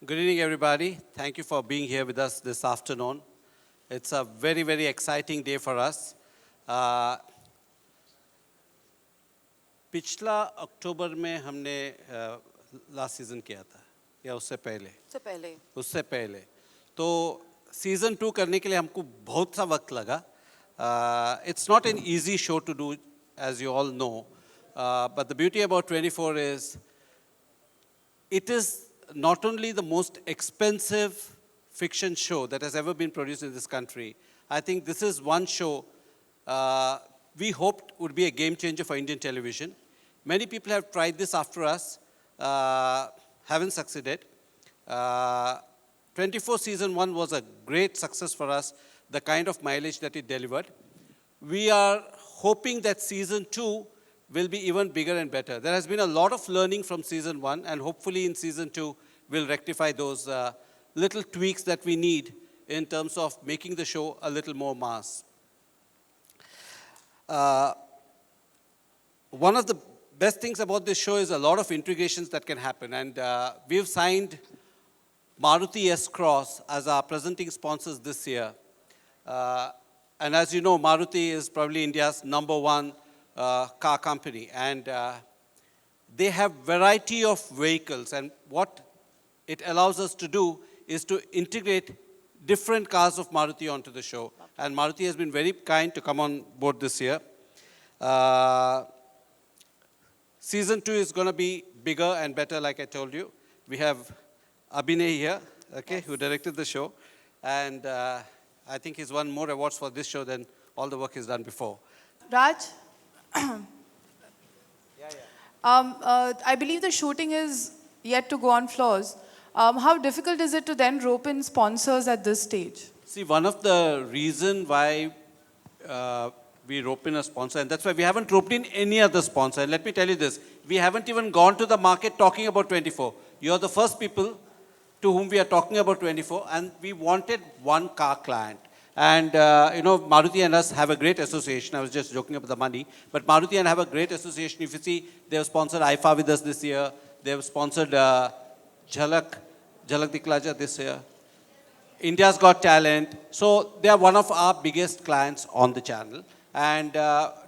Good evening, everybody. Thank you for being here with us this afternoon. It's a very, very exciting day for us. पिछला अक्टूबर में हमने last season किया था या उससे पहले तो सीज़न 2 करने के लिए हमको बहुत सा वक्त लगा. It's not an easy show to do, as you all know, but the beauty about 24 is it is not only the most expensive fiction show that has ever been produced in this country. I think this is one show we hoped would be a game changer for Indian television. Many people have tried this after us, haven't succeeded. 24 season 1 was a great success for us, the kind of mileage that it delivered. We are hoping that season 2 will be even bigger and better. There has been a lot of learning from season 1, and hopefully in season 2 we'll rectify those little tweaks that we need in terms of making the show a little more mass. One of the best things about this show is a lot of integrations that can happen, and we've signed Maruti S Cross as our presenting sponsors this year. And as you know, Maruti is probably India's #1 car company, and they have variety of vehicles, and what it allows us to do is to integrate different cars of Maruti onto the show. And Maruti has been very kind to come on board this year. Season 2 is going to be bigger and better, like I told you. We have Abhinay here, okay, who directed the show, and I think he's won more awards for this show than all the work he's done before. Raj? I believe the shooting is yet to go on floors. How difficult is it to then rope in sponsors at this stage? See, one of the reasons why we rope in a sponsor, and that's why we haven't roped in any other sponsor. And let me tell you this, we haven't even gone to the market talking about 24. You're the first people to whom we are talking about 24, and we wanted one car client. And, Maruti and us have a great association. I was just joking about the money. But Maruti and I have a great association. If you see, they have sponsored IFA with us this year. They have sponsored Jhalak Diklaja this year. India's Got Talent. So they are one of our biggest clients on the channel. And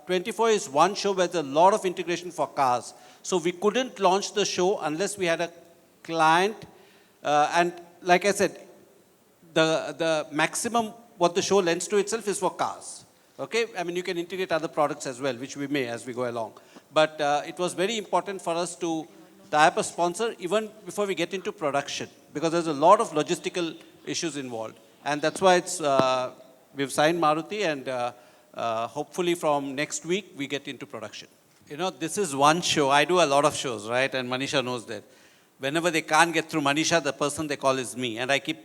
24 is one show where there's a lot of integration for cars. So we couldn't launch the show unless we had a client. And like I said, the maximum what the show lends to itself is for cars. Okay? I mean, you can integrate other products as well, which we may as we go along. But it was very important for us to tie up a sponsor even before we get into production, because there's a lot of logistical issues involved. And that's why we've signed Maruti, and hopefully from next week we get into production. This is one show. I do a lot of shows, right? And Manisha knows that. Whenever they can't get through Manisha, the person they call is me. And I keep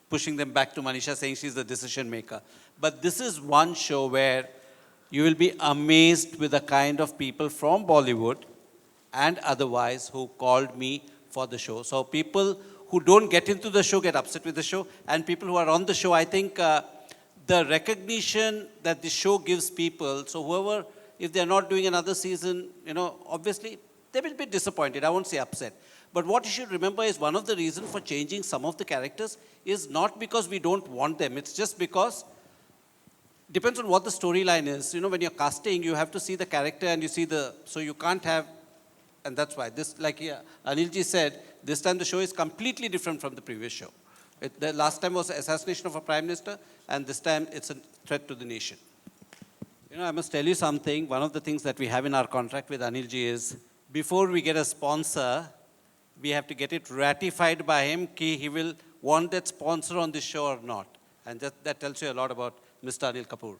pushing them back to Manisha, saying she's the decision maker. But this is one show where you will be amazed with the kind of people from Bollywood and otherwise who called me for the show. So people who don't get into the show get upset with the show, and people who are on the show, I think the recognition that the show gives people, so whoever, if they're not doing another season, obviously they will be disappointed. I won't say upset. But what you should remember is one of the reasons for changing some of the characters is not because we don't want them. It's just because it depends on what the storyline is. When you're casting, you have to see the character and you see so you can't have, and that's why this, like Anilji said, this time the show is completely different from the previous show. The last time was assassination of a prime minister, and this time it's a threat to the nation. I must tell you something. One of the things that we have in our contract with Anilji is before we get a sponsor, we have to get it ratified by him कि he will want that sponsor on this show or not. And that tells you a lot about Mr. Anil Kapoor.